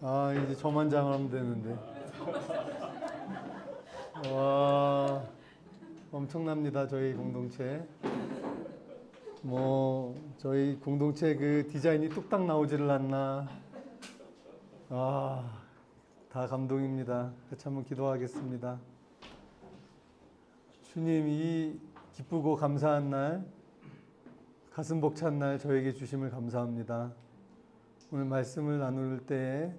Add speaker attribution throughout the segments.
Speaker 1: 아, 이제 저만 장하면 되는데. 와, 엄청납니다, 저희 공동체. 저희 공동체 그 디자인이 뚝딱 나오지를 않나. 아, 다 감동입니다. 같이 한번 기도하겠습니다. 주님, 이 기쁘고 감사한 날, 가슴 벅찬 날 저에게 주심을 감사합니다. 오늘 말씀을 나눌 때에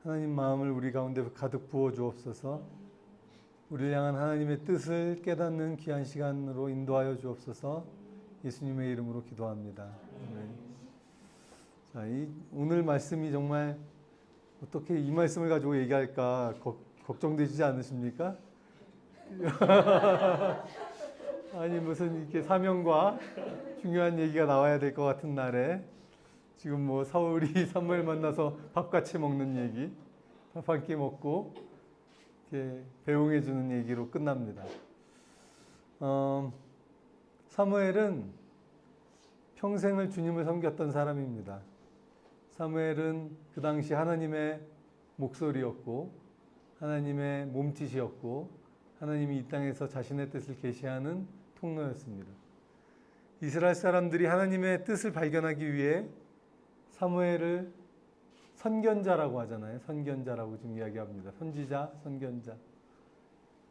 Speaker 1: 하나님 마음을 우리 가운데 가득 부어 주옵소서. 우리를 향한 하나님의 뜻을 깨닫는 귀한 시간으로 인도하여 주옵소서. 예수님의 이름으로 기도합니다. 자, 오늘 말씀이 정말 어떻게 이 말씀을 가지고 얘기할까 걱정되시지 않으십니까? 아니 무슨 이렇게 사명과 중요한 얘기가 나와야 될 것 같은 날에 지금 사울이 사무엘 만나서 밥 같이 먹는 얘기, 밥 한 끼 먹고 이렇게 배웅해 주는 얘기로 끝납니다. 사무엘은 평생을 주님을 섬겼던 사람입니다. 사무엘은 그 당시 하나님의 목소리였고 하나님의 몸짓이었고 하나님이 이 땅에서 자신의 뜻을 계시하는 통로였습니다. 이스라엘 사람들이 하나님의 뜻을 발견하기 위해 사무엘을 선견자라고 하잖아요. 선견자라고 지금 이야기합니다. 선지자, 선견자.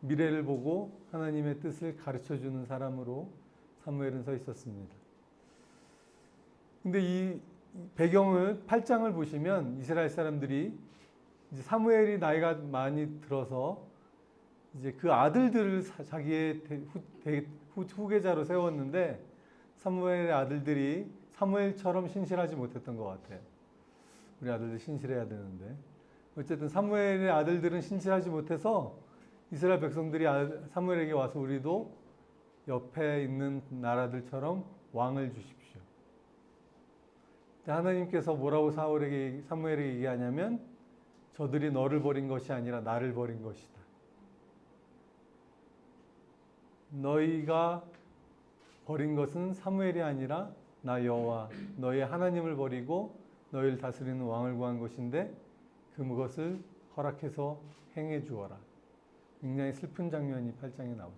Speaker 1: 미래를 보고 하나님의 뜻을 가르쳐주는 사람으로 사무엘은 서 있었습니다. 근데 이 배경을 8장을 보시면 이스라엘 사람들이 이제 사무엘이 나이가 많이 들어서 이제 그 아들들을 자기의 후계자로 세웠는데 사무엘의 아들들이 사무엘처럼 신실하지 못했던 것 같아요. 우리 아들들 신실해야 되는데 어쨌든 사무엘의 아들들은 신실하지 못해서 이스라엘 백성들이 사무엘에게 와서 우리도 옆에 있는 나라들처럼 왕을 주십시오. 하나님께서 뭐라고 사무엘에게 얘기하냐면 저들이 너를 버린 것이 아니라 나를 버린 것이다. 너희가 버린 것은 사무엘이 아니라 나 여호와 너희 하나님을 버리고 너희를 다스리는 왕을 구한 것인데 그것을 허락해서 행해 주어라. 굉장히 슬픈 장면이 8장에 나오죠.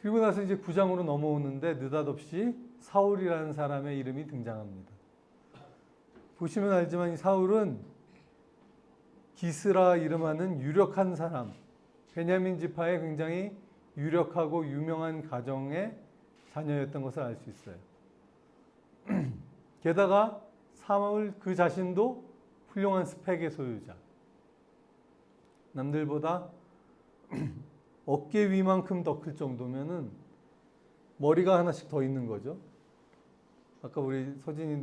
Speaker 1: 그리고 나서 이제 9장으로 넘어오는데 느닷없이 사울이라는 사람의 이름이 등장합니다. 보시면 알지만 이 사울은 기스라 이름하는 유력한 사람, 베냐민 지파의 굉장히 유력하고 유명한 가정의 자녀였던 것을 알 수 있어요. 게다가 사울 그 자신도 훌륭한 스펙의 소유자. 남들보다 어깨 위만큼 더 클 정도면은 머리가 하나씩 더 있는 거죠. 아까 우리 서진이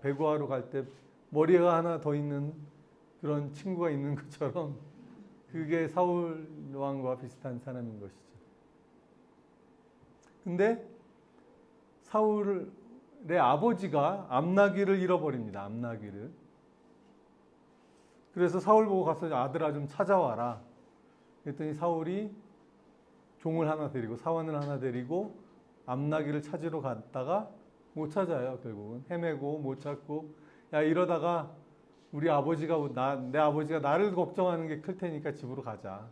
Speaker 1: 배구하러 갈 때 머리가 하나 더 있는 그런 친구가 있는 것처럼 그게 사울 왕과 비슷한 사람인 것이죠. 근데 사울의 아버지가 암나귀를 잃어버립니다. 암나귀를. 그래서 사울 보고 가서 아들아 좀 찾아와라. 그랬더니 사울이 종을 하나 데리고 사원을 하나 데리고 암나귀를 찾으러 갔다가 못 찾아요. 결국은 헤매고 못 찾고 야 이러다가 내 아버지가 나를 걱정하는 게 클 테니까 집으로 가자.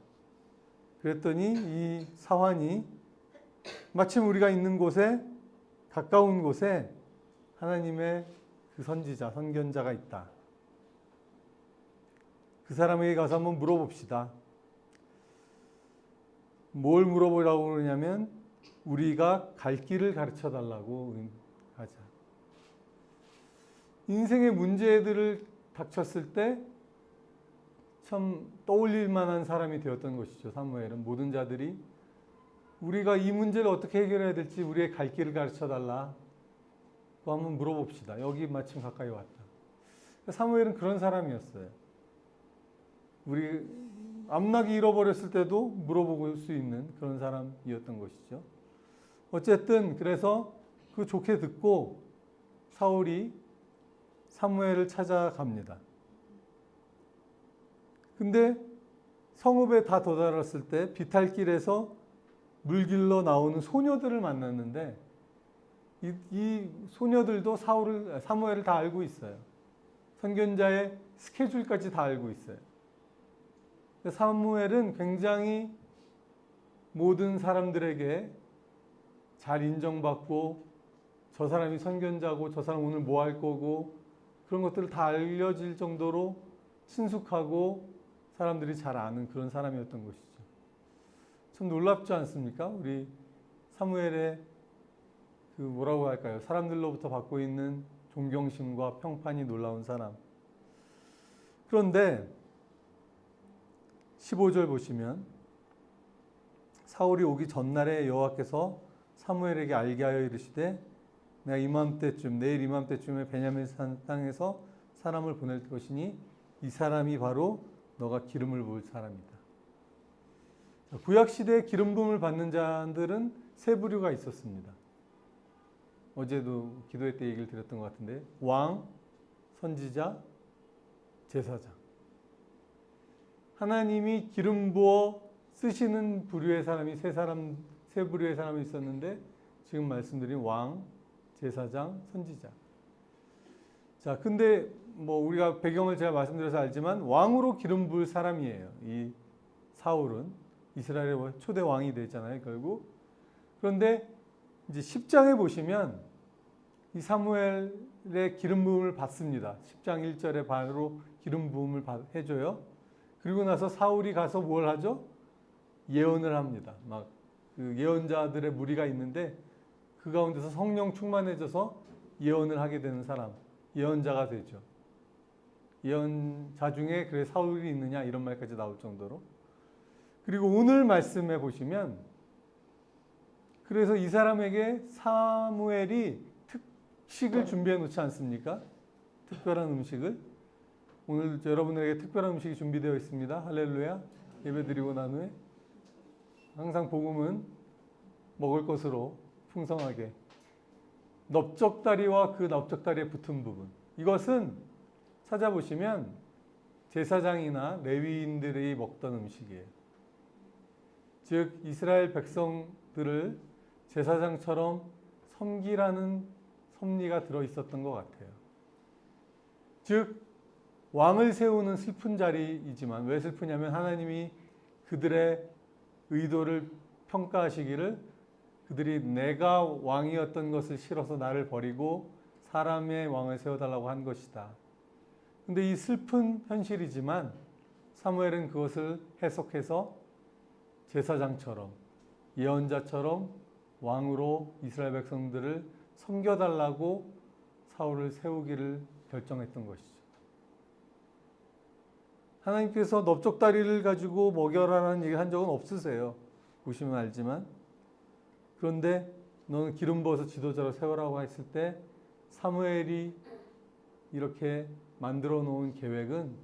Speaker 1: 그랬더니 이 사환이 마침 우리가 있는 곳에 가까운 곳에 하나님의 그 선지자, 선견자가 있다. 그 사람에게 가서 한번 물어봅시다. 뭘 물어보라고 그러냐면 우리가 갈 길을 가르쳐 달라고 하자. 인생의 문제들을 닥쳤을 때 참 떠올릴 만한 사람이 되었던 것이죠. 사무엘은 모든 자들이 우리가 이 문제를 어떻게 해결해야 될지 우리의 갈 길을 가르쳐 달라. 한번 물어봅시다. 여기 마침 가까이 왔다. 사무엘은 그런 사람이었어요. 우리 암나귀 잃어버렸을 때도 물어볼 수 있는 그런 사람이었던 것이죠. 어쨌든 그래서 그 좋게 듣고 사울이 사무엘을 찾아갑니다. 근데 성읍에 다 도달했을 때 비탈길에서 물길로 나오는 소녀들을 만났는데 이 소녀들도 사무엘을 다 알고 있어요. 선견자의 스케줄까지 다 알고 있어요. 사무엘은 굉장히 모든 사람들에게 잘 인정받고 저 사람이 선견자고 저 사람 오늘 뭐 할 거고 그런 것들을 다 알려질 정도로 친숙하고 사람들이 잘 아는 그런 사람이었던 것이죠. 참 놀랍지 않습니까? 우리 사무엘의 그 뭐라고 할까요? 사람들로부터 받고 있는 존경심과 평판이 놀라운 사람. 그런데 15절 보시면 사울이 오기 전날에 여호와께서 사무엘에게 알게 하여 이르시되 내가 이맘때쯤 내일 이맘때쯤에 베냐민 땅에서 사람을 보낼 것이니 이 사람이 바로 너가 기름을 부을 사람이다. 구약 시대에 기름 부음을 받는 자들은 세 부류가 있었습니다. 어제도 기도회 때 얘기를 드렸던 것 같은데 왕, 선지자, 제사장. 하나님이 기름 부어 쓰시는 부류의 사람이 세 부류의 사람이 있었는데 지금 말씀드린 왕, 제사장, 선지자. 자, 근데 뭐 우리가 배경을 제가 말씀드려서 알지만 왕으로 기름 부을 사람이에요. 이 사울은 이스라엘의 초대 왕이 됐잖아요, 결국. 그런데 이제 10장에 보시면 이 사무엘의 기름 부음을 받습니다. 10장 1절에 바로 기름 부음을 해줘요. 그리고 나서 사울이 가서 뭘 하죠? 예언을 합니다. 막 그 예언자들의 무리가 있는데 그 가운데서 성령 충만해져서 예언을 하게 되는 사람, 예언자가 되죠. 예언자 중에 그래 사울이 있느냐 이런 말까지 나올 정도로. 그리고 오늘 말씀에 보시면 그래서 이 사람에게 사무엘이 특식을 준비해 놓지 않습니까? 특별한 음식을. 오늘 여러분에게 특별한 음식이 준비되어 있습니다. 할렐루야. 예배드리고 난 후에 항상 복음은 먹을 것으로 풍성하게 넓적다리와 그 넓적다리에 붙은 부분, 이것은 찾아보시면 제사장이나 레위인들이 먹던 음식이에요. 즉 이스라엘 백성들을 제사장처럼 섬기라는 섭리가 들어있었던 것 같아요. 즉 왕을 세우는 슬픈 자리이지만, 왜 슬프냐면 하나님이 그들의 의도를 평가하시기를 그들이 내가 왕이었던 것을 싫어서 나를 버리고 사람의 왕을 세워달라고 한 것이다. 근데 이 슬픈 현실이지만 사무엘은 그것을 해석해서 제사장처럼 예언자처럼 왕으로 이스라엘 백성들을 섬겨달라고 사울을 세우기를 결정했던 것이죠. 하나님께서 넓적다리를 가지고 먹여라라는 얘기를 한 적은 없으세요. 보시면 알지만. 그런데 너는 기름 부어서 지도자로 세우라고 했을 때 사무엘이 이렇게 만들어 놓은 계획은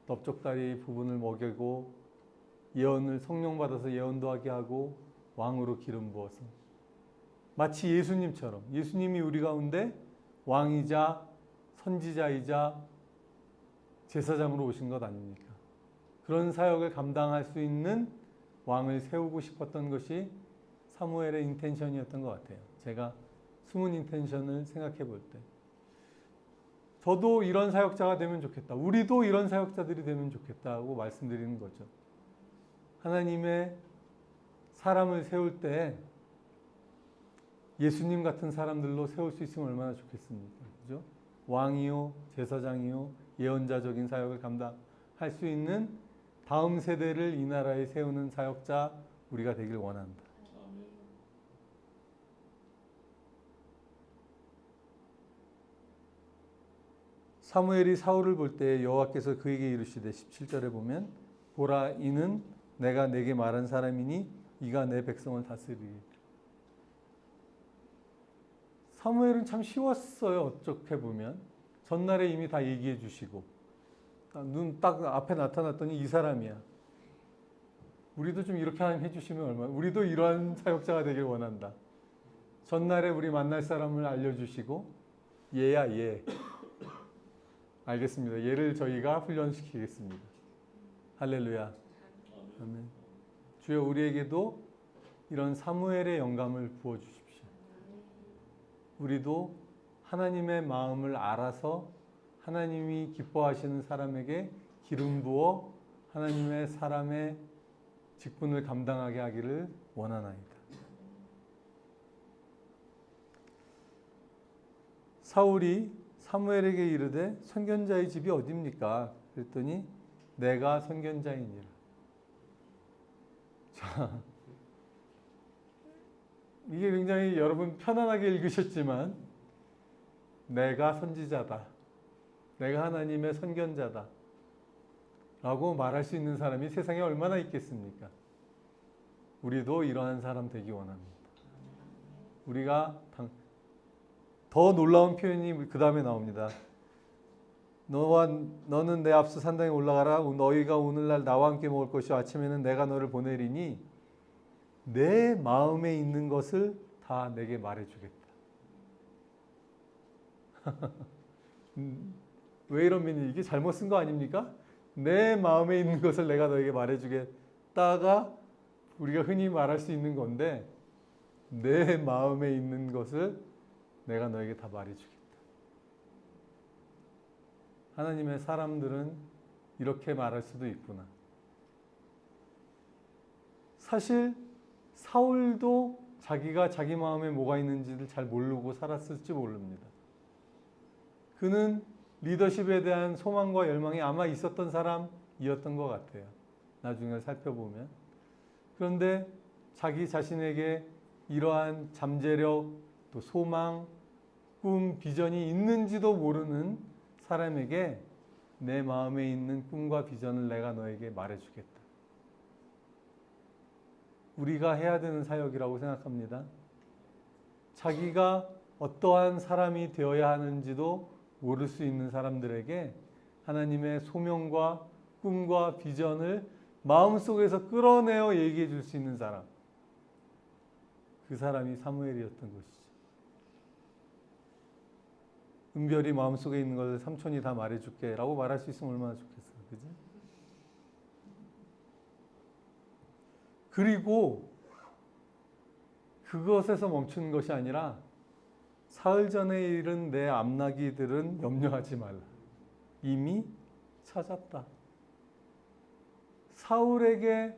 Speaker 1: 넓적다리 부분을 먹이고 예언을 성령 받아서 예언도 하게 하고 왕으로 기름 부어서 마치 예수님처럼, 예수님이 우리 가운데 왕이자 선지자이자 제사장으로 오신 것 아닙니까? 그런 사역을 감당할 수 있는 왕을 세우고 싶었던 것이 사무엘의 인텐션이었던 것 같아요. 제가 숨은 인텐션을 생각해 볼 때. 저도 이런 사역자가 되면 좋겠다. 우리도 이런 사역자들이 되면 좋겠다고 말씀드리는 거죠. 하나님의 사람을 세울 때 예수님 같은 사람들로 세울 수 있으면 얼마나 좋겠습니까? 그죠? 왕이요, 제사장이요, 예언자적인 사역을 감당할 수 있는 다음 세대를 이 나라에 세우는 사역자 우리가 되길 원한다. 사무엘이 사울을 볼 때 여호와께서 그에게 이르시되 17절에 보면 보라 이는 내가 내게 말한 사람이니 이가 내 백성을 다스리리. 사무엘은 참 쉬웠어요. 어떻게 보면 전날에 이미 다 얘기해 주시고 눈 딱 앞에 나타났더니 이 사람이야. 우리도 좀 이렇게 하나님 해주시면 얼마나, 우리도 이러한 사역자가 되길 원한다. 전날에 우리 만날 사람을 알려주시고 얘야 얘. 알겠습니다. 얘를 저희가 훈련시키겠습니다. 할렐루야. 아멘. 주여 우리에게도 이런 사무엘의 영감을 부어주십시오. 우리도 하나님의 마음을 알아서 하나님이 기뻐하시는 사람에게 기름 부어 하나님의 사람의 직분을 감당하게 하기를 원하나이다. 사울이 사무엘에게 이르되 선견자의 집이 어디입니까? 그랬더니 내가 선견자이니라. 자, 이게 굉장히 여러분 편안하게 읽으셨지만 내가 선지자다. 내가 하나님의 선견자다. 라고 말할 수 있는 사람이 세상에 얼마나 있겠습니까? 우리도 이러한 사람 되기 원합니다. 우리가 더 놀라운 표현이 그 다음에 나옵니다. 너는 내 앞서 산당에 올라가라. 너희가 오늘날 나와 함께 먹을 것이요 아침에는 내가 너를 보내리니 내 마음에 있는 것을 다 내게 말해주겠다. 왜 이런 면이 이게 잘못 쓴 거 아닙니까? 내 마음에 있는 것을 내가 너에게 말해주겠다가 우리가 흔히 말할 수 있는 건데 내 마음에 있는 것을 내가 너에게 다 말해주겠다. 하나님의 사람들은 이렇게 말할 수도 있구나. 사실 사울도 자기가 자기 마음에 뭐가 있는지를 잘 모르고 살았을지 모릅니다. 그는 리더십에 대한 소망과 열망이 아마 있었던 사람이었던 것 같아요. 나중에 살펴보면. 그런데 자기 자신에게 이러한 잠재력, 또 소망, 꿈, 비전이 있는지도 모르는 사람에게 내 마음에 있는 꿈과 비전을 내가 너에게 말해주겠다. 우리가 해야 되는 사역이라고 생각합니다. 자기가 어떠한 사람이 되어야 하는지도 모를 수 있는 사람들에게 하나님의 소명과 꿈과 비전을 마음속에서 끌어내어 얘기해 줄 수 있는 사람. 그 사람이 사무엘이었던 것이죠. 은별이 마음속에 있는 것을 삼촌이 다 말해줄게 라고 말할 수 있으면 얼마나 좋겠어요. 그죠? 그리고 그것에서 멈추는 것이 아니라 사흘 전에 일은 내 암나기들은 염려하지 말라. 이미 찾았다. 사울에게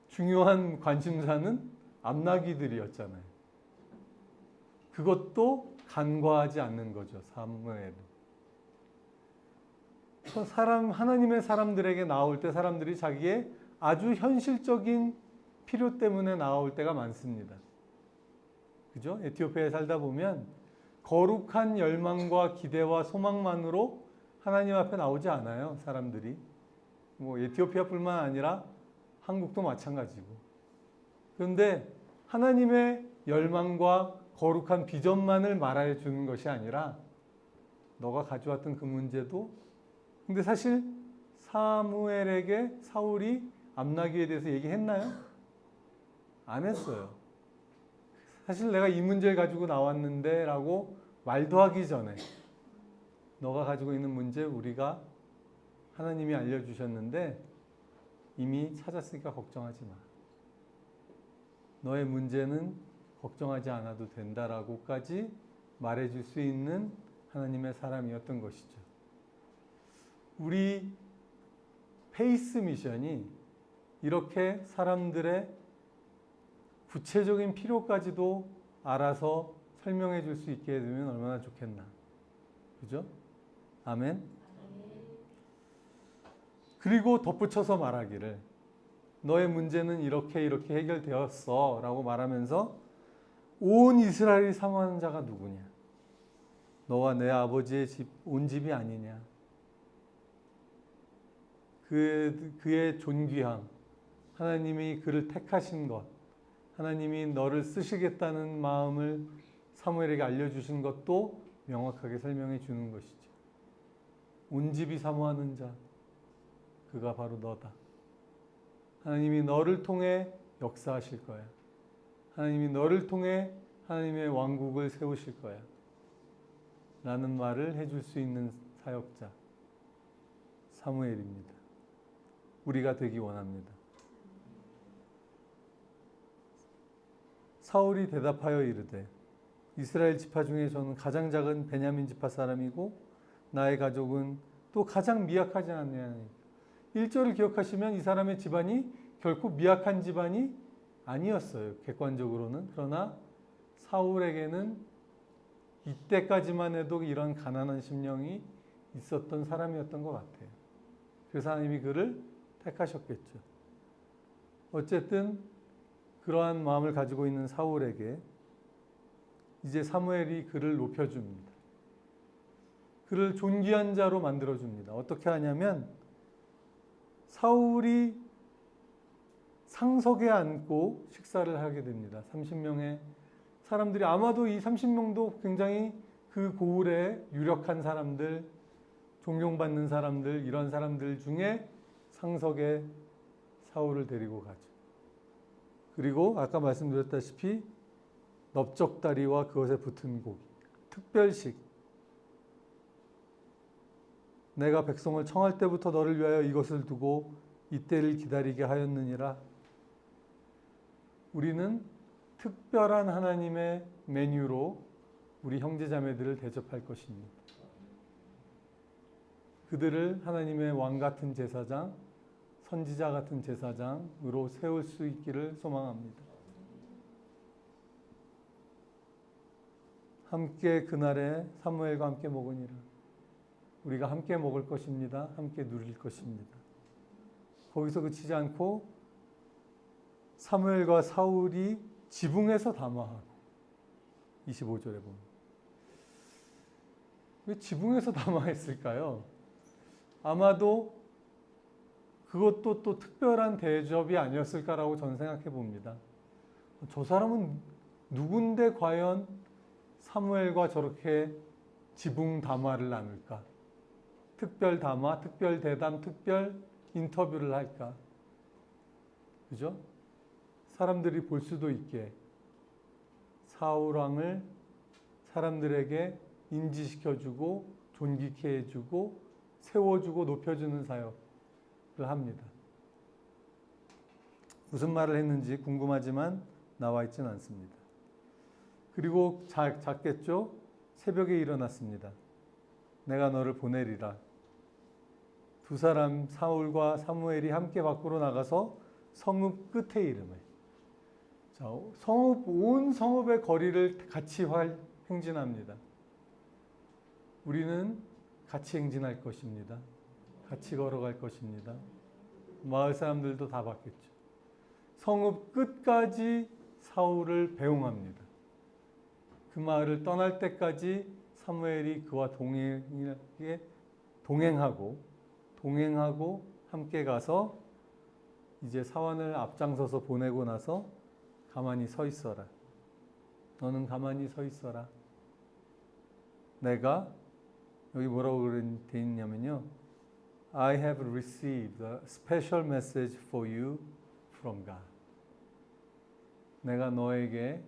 Speaker 1: 중요한 관심사는 암나기들이었잖아요. 그것도 간과하지 않는 거죠. 사무엘은. 하나님의 사람들에게 나올 때 사람들이 자기의 아주 현실적인 필요 때문에 나올 때가 많습니다. 그죠? 에티오피아에 살다 보면 거룩한 열망과 기대와 소망만으로 하나님 앞에 나오지 않아요. 사람들이. 뭐 에티오피아뿐만 아니라 한국도 마찬가지고. 그런데 하나님의 열망과 거룩한 비전만을 말해 주는 것이 아니라 너가 가져왔던 그 문제도 근데 사실 사무엘에게 사울이 암나기에 대해서 얘기했나요? 안 했어요. 사실 내가 이 문제를 가지고 나왔는데 라고 말도 하기 전에 너가 가지고 있는 문제 우리가 하나님이 알려주셨는데 이미 찾았으니까 걱정하지 마. 너의 문제는 걱정하지 않아도 된다라고까지 말해줄 수 있는 하나님의 사람이었던 것이죠. 우리 페이스 미션이 이렇게 사람들의 구체적인 필요까지도 알아서 설명해 줄 수 있게 되면 얼마나 좋겠나. 그죠? 아멘. 그리고 덧붙여서 말하기를 너의 문제는 이렇게 해결되었어 라고 말하면서 온 이스라엘이 사모하는 자가 누구냐? 너와 내 아버지의 집, 온 집이 아니냐? 그의 존귀함, 하나님이 그를 택하신 것, 하나님이 너를 쓰시겠다는 마음을 사무엘에게 알려주신 것도 명확하게 설명해 주는 것이죠. 온 집이 사모하는 자, 그가 바로 너다. 하나님이 너를 통해 역사하실 거야. 하나님이 너를 통해 하나님의 왕국을 세우실 거야. 라는 말을 해줄 수 있는 사역자, 사무엘입니다. 우리가 되기 원합니다. 사울이 대답하여 이르되 이스라엘 지파 중에 저는 가장 작은 베냐민 지파 사람이고 나의 가족은 또 가장 미약하지 않느냐. 1절을 기억하시면 이 사람의 집안이 결코 미약한 집안이 아니었어요. 객관적으로는. 그러나 사울에게는 이때까지만 해도 이런 가난한 심령이 있었던 사람이었던 것 같아요. 그래서 하나님이 그를 택하셨겠죠. 어쨌든 그러한 마음을 가지고 있는 사울에게 이제 사무엘이 그를 높여줍니다. 그를 존귀한 자로 만들어줍니다. 어떻게 하냐면 사울이 상석에 앉고 식사를 하게 됩니다. 30명의 사람들이, 아마도 이 30명도 굉장히 그 고을에 유력한 사람들, 존경받는 사람들, 이런 사람들 중에 상석에 사울을 데리고 가죠. 그리고 아까 말씀드렸다시피 넓적다리와 그것에 붙은 고기, 특별식. 내가 백성을 청할 때부터 너를 위하여 이것을 두고 이때를 기다리게 하였느니라. 우리는 특별한 하나님의 메뉴로 우리 형제자매들을 대접할 것입니다. 그들을 하나님의 왕 같은 제사장, 선지자 같은 제사장으로 세울 수 있기를 소망합니다. 함께 그날에 사무엘과 함께 먹으니라. 우리가 함께 먹을 것입니다. 함께 누릴 것입니다. 거기서 그치지 않고 사무엘과 사울이 지붕에서 담화하고 25절에 보면 왜 지붕에서 담화했을까요? 아마도 그것도 또 특별한 대접이 아니었을까라고 저는 생각해 봅니다. 저 사람은 누군데 과연 사무엘과 저렇게 지붕 담화를 나눌까? 특별 담화, 특별 대담, 특별 인터뷰를 할까? 그죠? 사람들이 볼 수도 있게 사울 왕을 사람들에게 인지시켜주고 존귀케 해주고 세워주고 높여주는 사역을 합니다. 무슨 말을 했는지 궁금하지만 나와 있지는 않습니다. 그리고 잤겠죠? 새벽에 일어났습니다. 내가 너를 보내리라. 두 사람 사울과 사무엘이 함께 밖으로 나가서 성읍 끝에 이름을. 자, 온 성읍의 거리를 같이 행진합니다. 우리는 같이 행진할 것입니다. 같이 걸어갈 것입니다. 마을 사람들도 다 봤겠죠. 성읍 끝까지 사울을 배웅합니다. 그 마을을 떠날 때까지 사무엘이 그와 동행하고 함께 가서 이제 사원을 앞장서서 보내고 나서 가만히 서 있어라. 너는 가만히 서 있어라. 내가 여기 뭐라고 돼 있냐면요. I have received a special message for you from God. 내가 너에게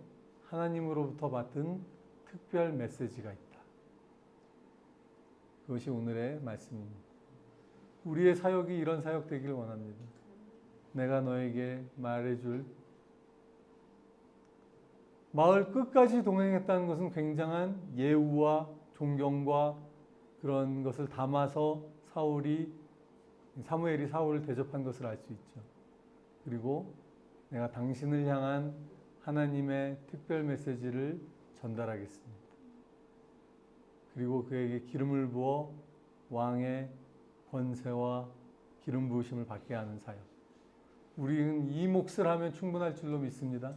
Speaker 1: 하나님으로부터 받은 특별 메시지가 있다. 그것이 오늘의 말씀입니다. 우리의 사역이 이런 사역 되기를 원합니다. 내가 너에게 말해줄 마을 끝까지 동행했다는 것은 굉장한 예우와 존경과 그런 것을 담아서 사무엘이 사울을 대접한 것을 알 수 있죠. 그리고 내가 당신을 향한 하나님의 특별 메시지를 전달하겠습니다. 그리고 그에게 기름을 부어 왕의 권세와 기름 부으심을 받게 하는 사역. 우리는 이 몫을 하면 충분할 줄로 믿습니다.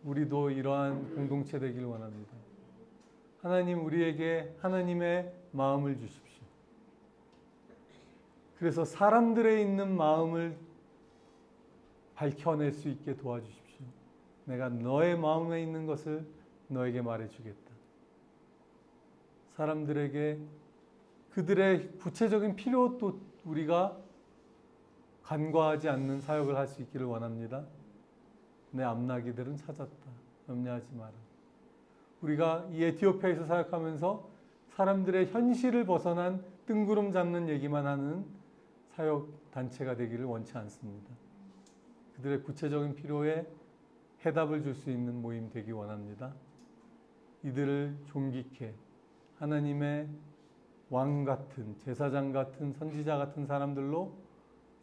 Speaker 1: 우리도 이러한 공동체 되길 원합니다. 하나님, 우리에게 하나님의 마음을 주십시오. 그래서 사람들의 있는 마음을 밝혀낼 수 있게 도와주십시오. 내가 너의 마음에 있는 것을 너에게 말해주겠다. 사람들에게 그들의 구체적인 필요도 우리가 간과하지 않는 사역을 할 수 있기를 원합니다. 내 암나기들은 찾았다. 염려하지 마라. 우리가 이 에티오피아에서 사역하면서 사람들의 현실을 벗어난 뜬구름 잡는 얘기만 하는 사역 단체가 되기를 원치 않습니다. 그들의 구체적인 필요에 해답을 줄 수 있는 모임 되기 원합니다. 이들을 존귀케 하나님의 왕 같은, 제사장 같은, 선지자 같은 사람들로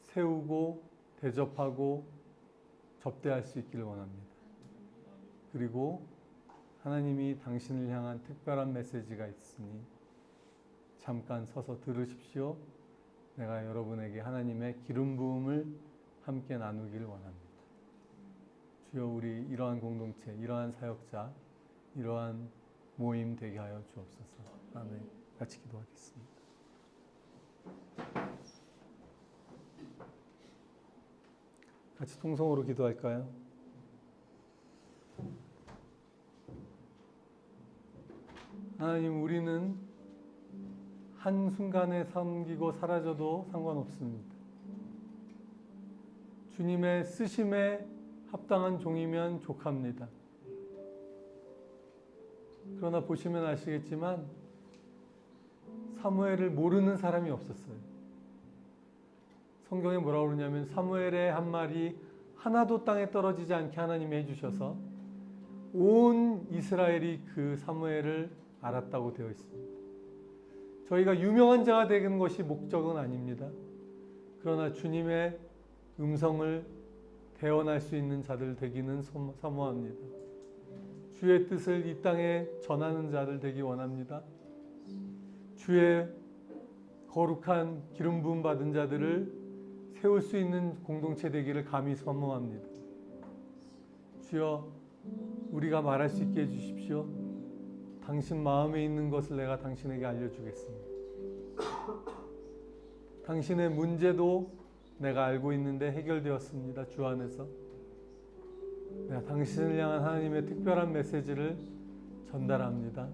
Speaker 1: 세우고 대접하고 접대할 수 있기를 원합니다. 그리고 하나님이 당신을 향한 특별한 메시지가 있으니 잠깐 서서 들으십시오. 내가 여러분에게 하나님의 기름 부음을 함께 나누기를 원합니다. 주여, 우리 이러한 공동체, 이러한 사역자, 이러한 모임 되게 하여 주옵소서. 아멘. 같이 기도하겠습니다. 같이 통성으로 기도할까요? 하나님, 우리는 한순간에 섬기고 사라져도 상관없습니다. 주님의 쓰심에 합당한 종이면 족합니다. 그러나 보시면 아시겠지만 사무엘을 모르는 사람이 없었어요. 성경에 뭐라고 그러냐면 사무엘의 한 말이 하나도 땅에 떨어지지 않게 하나님이 해주셔서 온 이스라엘이 그 사무엘을 알았다고 되어 있습니다. 저희가 유명한 자가 되는 것이 목적은 아닙니다. 그러나 주님의 음성을 대언할 수 있는 자들 되기는 사모합니다. 주의 뜻을 이 땅에 전하는 자들 되기 원합니다. 주의 거룩한 기름 부음 받은 자들을 세울 수 있는 공동체 되기를 감히 사모합니다. 주여, 우리가 말할 수 있게 해주십시오. 당신 마음에 있는 것을 내가 당신에게 알려주겠습니다. 당신의 문제도 내가 알고 있는데 해결되었습니다. 주 안에서. 내가 당신을 향한 하나님의 특별한 메시지를 전달합니다.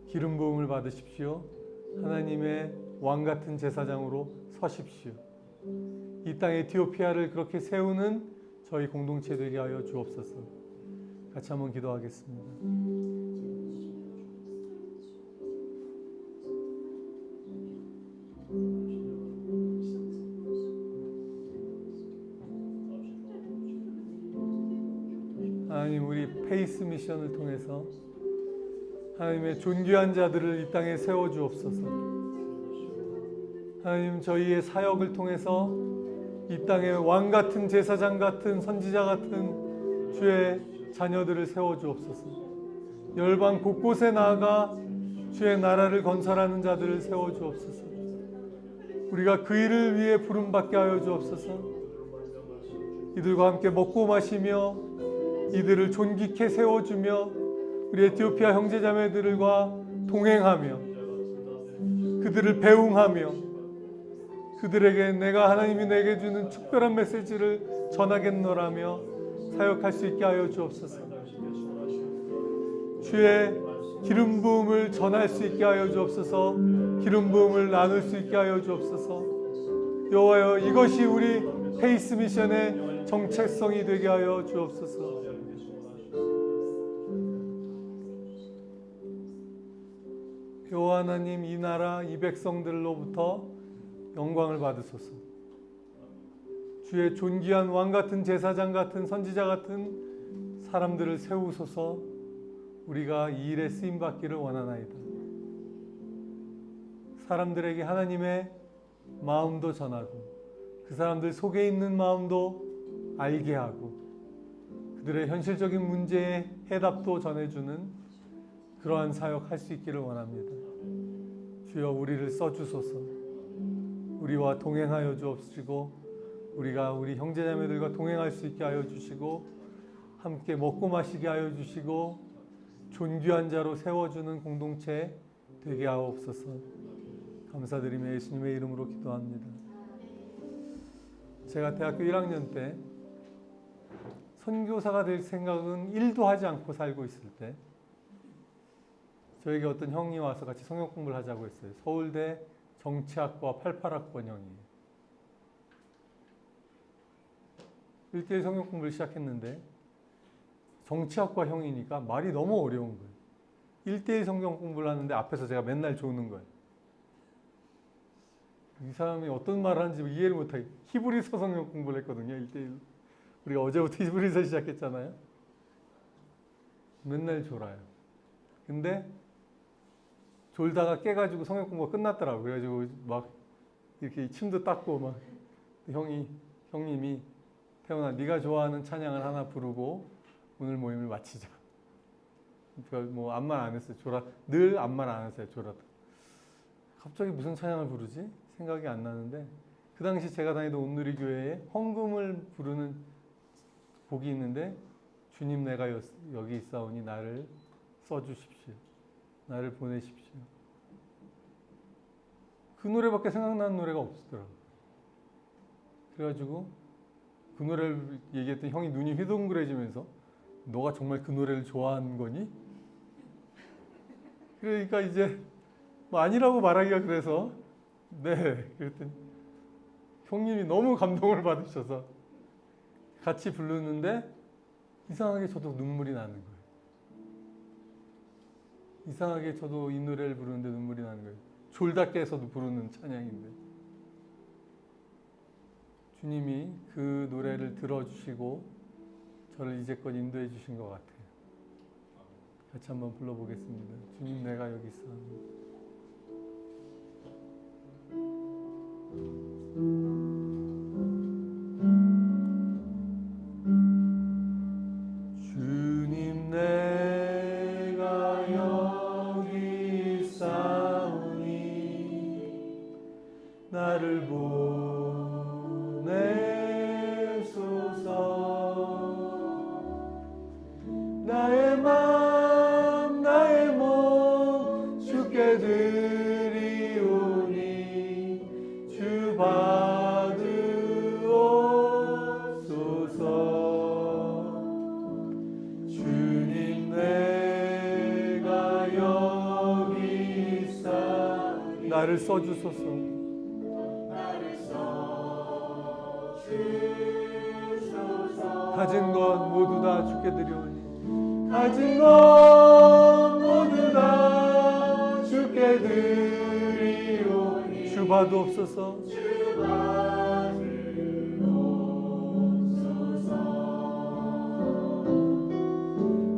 Speaker 1: 기름 부음을 받으십시오. 하나님의 왕 같은 제사장으로 서십시오. 이 땅 에티오피아를 그렇게 세우는 저희 공동체 되게 하여 주옵소서. 같이 한번 기도하겠습니다. 하나님, 우리 페이스 미션을 통해서 하나님의 존귀한 자들을 이 땅에 세워주옵소서. 하나님, 저희의 사역을 통해서 이 땅에 왕 같은 제사장 같은 선지자 같은 주의 자녀들을 세워주옵소서. 열방 곳곳에 나아가 주의 나라를 건설하는 자들을 세워주옵소서. 우리가 그 일을 위해 부름받게 하여 주옵소서. 이들과 함께 먹고 마시며 이들을 존귀케 세워주며 우리 에티오피아 형제자매들과 동행하며 그들을 배웅하며 그들에게 내가 하나님이 내게 주는 특별한 메시지를 전하겠노라며 사역할 수 있게 하여 주옵소서. 주의 기름 부음을 전할 수 있게 하여 주옵소서. 기름 부음을 나눌 수 있게 하여 주옵소서. 여호와여, 이것이 우리 페이스 미션의 정체성이 되게 하여 주옵소서. 여호와 하나님, 이 나라 이 백성들로부터 영광을 받으소서. 주의 존귀한 왕 같은 제사장 같은 선지자 같은 사람들을 세우소서. 우리가 이 일에 쓰임 받기를 원하나이다. 사람들에게 하나님의 마음도 전하고 그 사람들 속에 있는 마음도 알게 하고 그들의 현실적인 문제에 해답도 전해주는 그러한 사역할 수 있기를 원합니다. 주여, 우리를 써주소서. 우리와 동행하여 주옵시고 우리가 우리 형제자매들과 동행할 수 있게 하여 주시고 함께 먹고 마시게 하여 주시고 존귀한 자로 세워주는 공동체 되게 하옵소서. 감사드리며 예수님의 이름으로 기도합니다. 제가 대학교 1학년 때 선교사가 될 생각은 1도 하지 않고 살고 있을 때 저에게 어떤 형이 와서 같이 성경 공부를 하자고 했어요. 서울대 정치학과 88학번 형이에요. 1대1 성경 공부를 시작했는데 정치학과 형이니까 말이 너무 어려운 거예요. 1대1 성경 공부를 하는데 앞에서 제가 맨날 조는 거예요. 이 사람이 어떤 말을 하는지 이해를 못하게 히브리서 성경 공부를 했거든요. 1대1. 우리가 어제부터 히브리서 시작했잖아요. 맨날 졸아요. 근데 졸다가 깨가지고 성경 공부가 끝났더라고. 그래가지고 막 이렇게 침도 닦고 막 형님이 태훈아 네가 좋아하는 찬양을 하나 부르고 오늘 모임을 마치자. 그러니까 뭐 아무 말 안 했어요. 늘 아무 말 안 했어요. 졸았다. 갑자기 무슨 찬양을 부르지? 생각이 안 나는데 그 당시 제가 다니던 온누리교회에 헌금을 부르는 곡이 있는데 주님 내가 여기 있사오니 나를 써주십시오. 나를 보내십시오. 그 노래밖에 생각나는 노래가 없더라고요. 그래가지고 그 노래를 얘기했더니 형이 눈이 휘둥그레지면서 너가 정말 그 노래를 좋아하는 거니? 그러니까 이제 뭐 아니라고 말하기가 그래서 네 그랬더니 형님이 너무 감동을 받으셔서 같이 부르는데 이상하게 저도 눈물이 나는 거예요. 이상하게 저도 이 노래를 부르는데 눈물이 나는 거예요. 졸다 깨서도 부르는 찬양인데 주님이 그 노래를 들어주시고 저를 이제껏 인도해 주신 것 같아요. 같이 한번 불러보겠습니다. 주님 내가 여기 있어. 주님 내가 여기 있사오니 나를 보내소서. 나의 맘 나의 몸 주께 드리오니 주 받으옵소서. 주님 내가 여기 있사오니 나를 써주소서. 가진 것 모두 다 주께 드리오니 가진 것 모두 다 주께 드리오니 주 받으옵소서.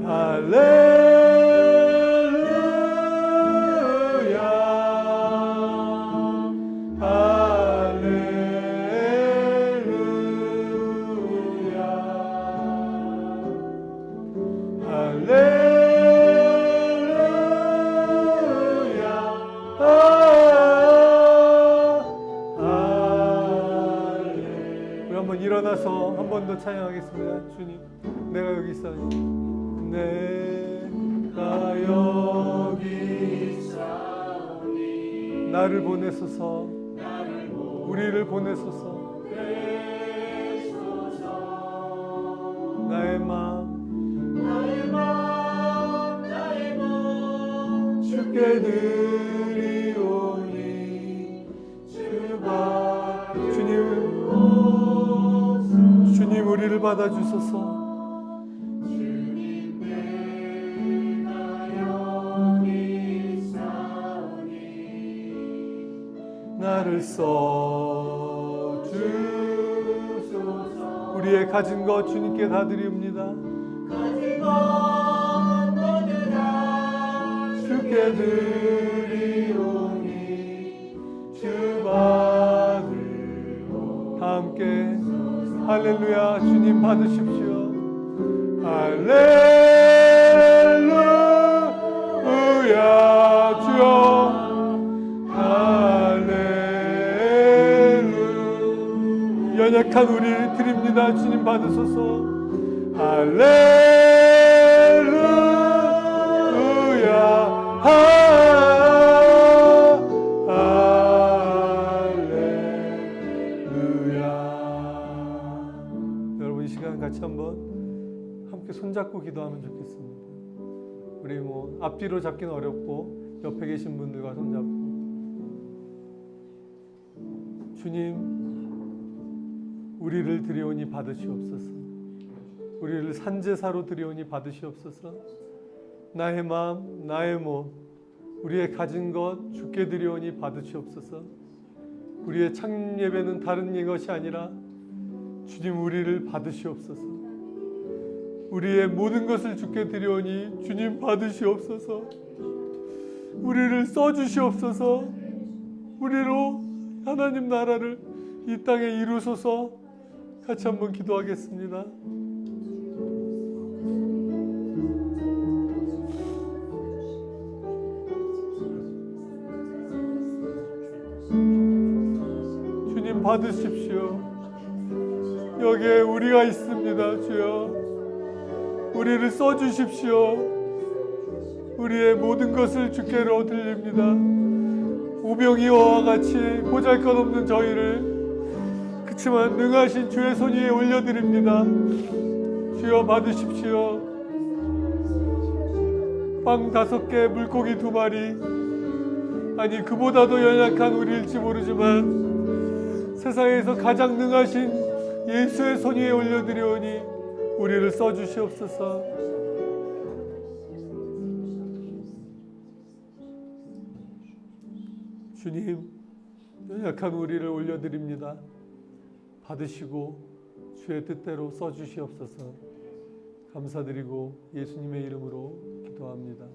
Speaker 1: 할렐루야 할렐루야 할렐루야. 우리 한번 일어나서 한 번 더 찬양하겠습니다. 주님 내가 여기 있사오니 내가 여기 있사오니 나를 보내소서. 우리를 보내소서. 나의 마음 나의 몸 주께 드리오니 주님 우리를 받아주소서. 나를 써주소서. 우리의 가진 것 주님께 다 드리옵니다. 가진 것 모두 다 주께 드리오니 주 받으옵소서. 다 함께 할렐루야. 주님 받으십시오. 할렐루야 주여 연약한 우리를 드립니다. 주님 받으소서. 할렐루야 할렐루야. 여러분 이 시간 같이 한번 함께 손잡고 기도하면 좋겠습니다. 우리 뭐 앞뒤로 잡기는 어렵고 옆에 계신 분들과 손잡고 주님 우리를 드리오니 받으시옵소서. 우리를 산제사로 드리오니 받으시옵소서. 나의 마음 나의 몸 우리의 가진 것 주께 드리오니 받으시옵소서. 우리의 창립 예배는 다른 것이 아니라 주님 우리를 받으시옵소서. 우리의 모든 것을 주께 드리오니 주님 받으시옵소서. 우리를 써주시옵소서. 우리로 하나님 나라를 이 땅에 이루소서. 같이 한번 기도하겠습니다. 주님 받으십시오. 여기에 우리가 있습니다. 주여, 우리를 써주십시오. 우리의 모든 것을 주께로 드립니다. 우병이와 같이 보잘것없는 저희를 그치만 능하신 주의 손 위에 올려드립니다. 주여 받으십시오. 빵 5개, 물고기 2마리, 아니 그보다도 연약한 우리일지 모르지만 세상에서 가장 능하신 예수의 손 위에 올려드리오니 우리를 써주시옵소서. 주님, 연약한 우리를 올려드립니다. 받으시고 주의 뜻대로 써주시옵소서. 감사드리고 예수님의 이름으로 기도합니다.